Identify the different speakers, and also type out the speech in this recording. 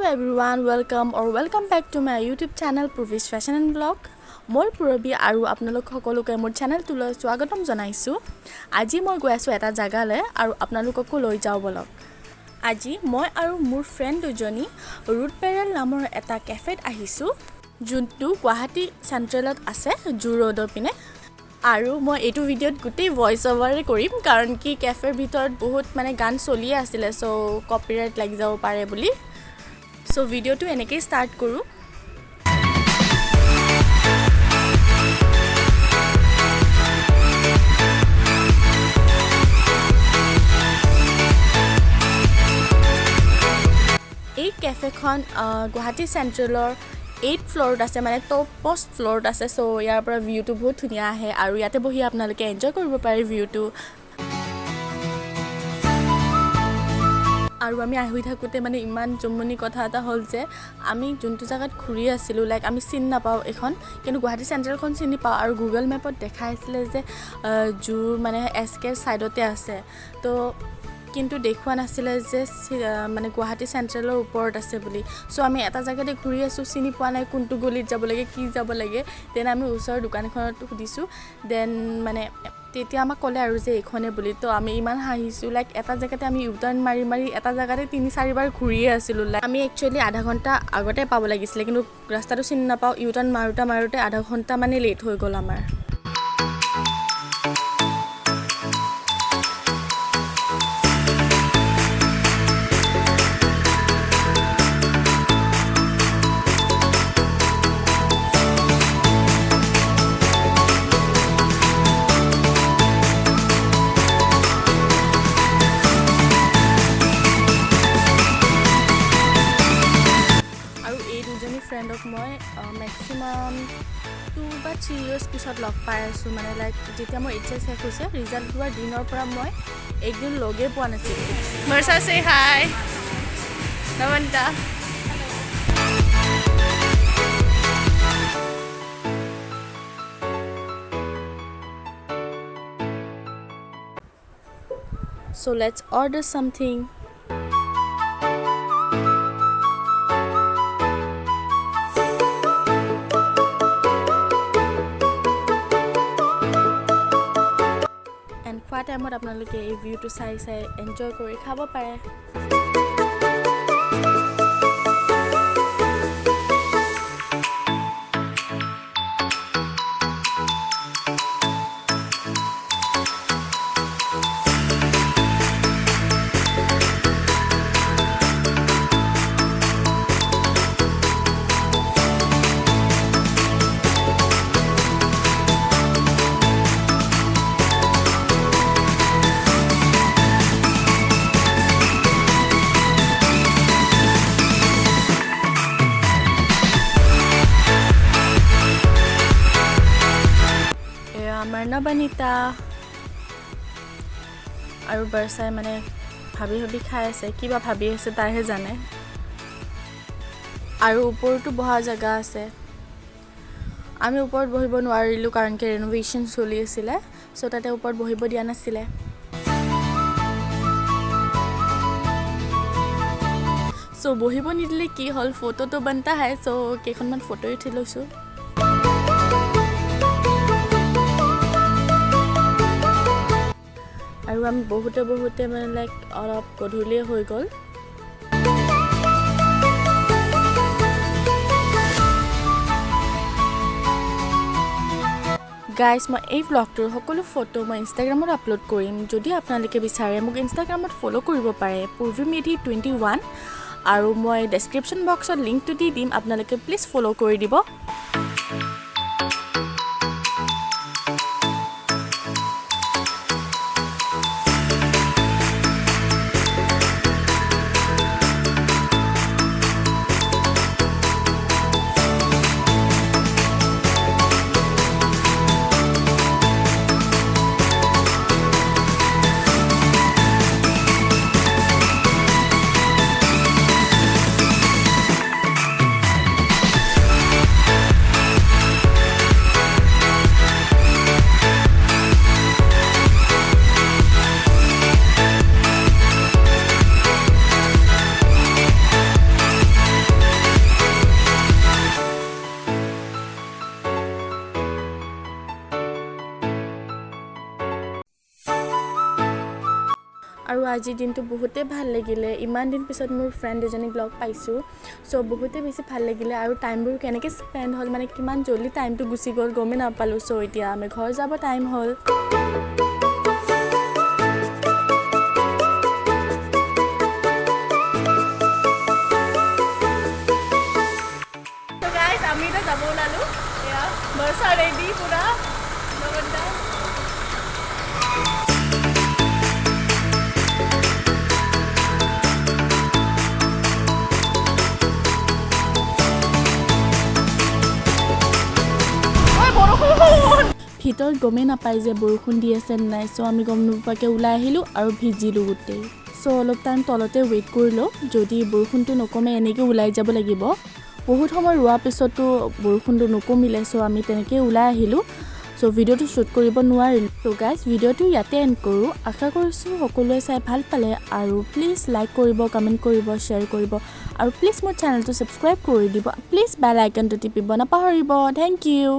Speaker 1: everyone, welcome back to my YouTube channel Purvi's Fashion and Vlog. মই পুৰবি আৰু আপোনালোক সকলোকে মোৰ চেনেলটোলৈ স্বাগতম জনাইছো। আজি মই গৈ আছো এটা জাগালৈ আৰু আপোনালোককো লৈ যাও বলক। আজি মই আৰু মোৰ ফ্ৰেণ্ড দুজনী ৰুট পেৰেল নামৰ এটা কেফেত আহিছো, যোনটো গুৱাহাটী চেন্ট্ৰেলত আছে, জু ৰোডৰ পিনে। আৰু মই এইটো ভিডিঅ'ত গোটেই ভয়েস ওভাৰ কৰিম কাৰণ কি কেফেৰ ভিতৰত বহুত গান চলি আছিল, সো কপিৰাইট লাগি যাব পাৰে বুলি। সো ভিডিঅ'টো এনেকৈ ষ্টাৰ্ট কৰো। এই কেফেখন গুৱাহাটী চেন্ট্ৰেলৰ 8th ফ্ল'ৰত আছে, টপ পোষ্ট ফ্ল'ৰত আছে। সো ইয়াৰ পৰা ভিউটো বহুত ধুনীয়া আহে আৰু ইয়াতে বহি আপোনালোকে এনজয় কৰিব পাৰে ভিউটো। আৰু আমি আহি থাকোঁতে ইমান জমনি কথা এটা হ'ল যে আমি যোনটো জাগাত ঘূৰি আছিলোঁ, আমি চিনি নাপাওঁ এইখন, কিন্তু গুৱাহাটী চেন্ট্ৰেলখন চিনি পাওঁ আৰু গুগল মেপত দেখাই আছিলে যে জুৰ এছকেৰ ছাইডতে আছে। তো কিন্তু দেখুৱা নাছিলে যে গুৱাহাটী চেন্ট্ৰেলৰ ওপৰত আছে বুলি। সো আমি এটা জাগাতে ঘূৰি আছোঁ, চিনি পোৱা নাই কোনটো গলিত যাব লাগে, কি যাব লাগে। দেন আমি ওচৰৰ দোকান এখনত সুধিছোঁ, দেন তেতিয়া আমাক ক'লে আৰু যে এইখনে বুলি। তো আমি ইমান হাঁহিছোঁ, এটা জেগাতে আমি ইউটাৰ্ণ মাৰি মাৰি এটা জেগাতে 3-4 বাৰ ঘূৰিয়ে আছিলোঁ। আমি একচুৱেলি আধা ঘণ্টা আগতে পাব লাগিছিলে, কিন্তু ৰাস্তাটো চিনি নাপাওঁ, ইউটাৰ্ণ মাৰোঁতে আধা ঘণ্টা লেট হৈ গ'ল আমাৰ। ফ্ৰেণ্ডক মই মেক্সিমাম 2 বা 3 years পিছত লগ পাই আছোঁ। যেতিয়া মোৰ এইচএছ শেষ হৈছে, ৰিজাল্ট হোৱাৰ দিনৰ পৰা মই একদিন লগেই পোৱা নাছিলোঁ। বৰ্ষা সে হাই, নৱন্তা। So let's order something. খোৱা টাইমত আপোনালোকে এই ভিউটো চাই এনজয় কৰি খাব পাৰে। মাৰ্ণা বনিতা আৰু বৰ্ষাই ভাবি খাই আছে, কিবা ভাবি আছে তাইহে জানে। আৰু ওপৰতো বহা জেগা আছে। আমি ওপৰত বহিব নোৱাৰিলোঁ কাৰণ কি ৰেনোভেশ্যন চলি আছিলে, সো তাতে ওপৰত বহিব দিয়া নাছিলে। সো বহিব নিদিলে কি হ'ল, ফটোটো বনতা হয়। সো কেইখনমান ফটো উঠি লৈছোঁ। আৰু আমি বহুতে অলপ গধূলিয়ে হৈ গ'ল। গাইজ, মই এই ভ্লগটোৰ সকলো ফটো মই ইনষ্টাগ্ৰামত আপলোড কৰিম। যদি আপোনালোকে বিচাৰে মোক ইনষ্টাগ্ৰামত ফ'ল' কৰিব পাৰে, purvimedi21, আৰু মই ডেছক্ৰিপশ্যন বক্সত লিংকটো দি দিম, আপোনালোকে প্লিজ ফ'ল' কৰি দিব। আৰু আজিৰ দিনটো বহুতেই ভাল লাগিলে ইমান দিন পিছত মোৰ ফ্ৰেণ্ড এজনীক লগ পাইছোঁ চ' বহুতেই বেছি ভাল লাগিলে আৰু টাইমবোৰ কেনেকৈ স্পেণ্ড হ'ল মানে কিমান জল্দি টাইমটো গুচি গ'ল গমেই নাপালোঁ চ' এতিয়া আমি ঘৰ যাব টাইম হ'ল আমি এতিয়া যাব ওলালোঁ এয়া বৰ্ষা ৰেডি পূৰা লগতে ভিতৰত গমেই নাপায় যে বৰষুণ দি আছে নাই চ' আমি গম নোপোৱাকৈ ওলাই আহিলোঁ আৰু ভিজিলোঁ গোটেই চ' অলপ টাইম তলতে ৱেইট কৰিলোঁ যদি বৰষুণটো নকমে এনেকৈ ওলাই যাব লাগিব বহুত সময় ৰোৱাৰ পিছতো বৰষুণটো নকমিলে চ' আমি তেনেকৈ ওলাই আহিলোঁ চ' ভিডিঅ'টো শ্বুট কৰিব নোৱাৰিলোঁ ত' গাইজ ভিডিঅ'টো ইয়াতে এণ্ড কৰোঁ আশা কৰিছোঁ সকলোৱে চাই ভাল পালে আৰু প্লিজ লাইক কৰিব কমেণ্ট কৰিব শ্বেয়াৰ কৰিব আৰু প্লিজ মোৰ চেনেলটো ছাবস্ক্ৰাইব কৰি দিব প্লিজ বেল আইকনটো টিপিব নাপাহৰিব থেংক ইউ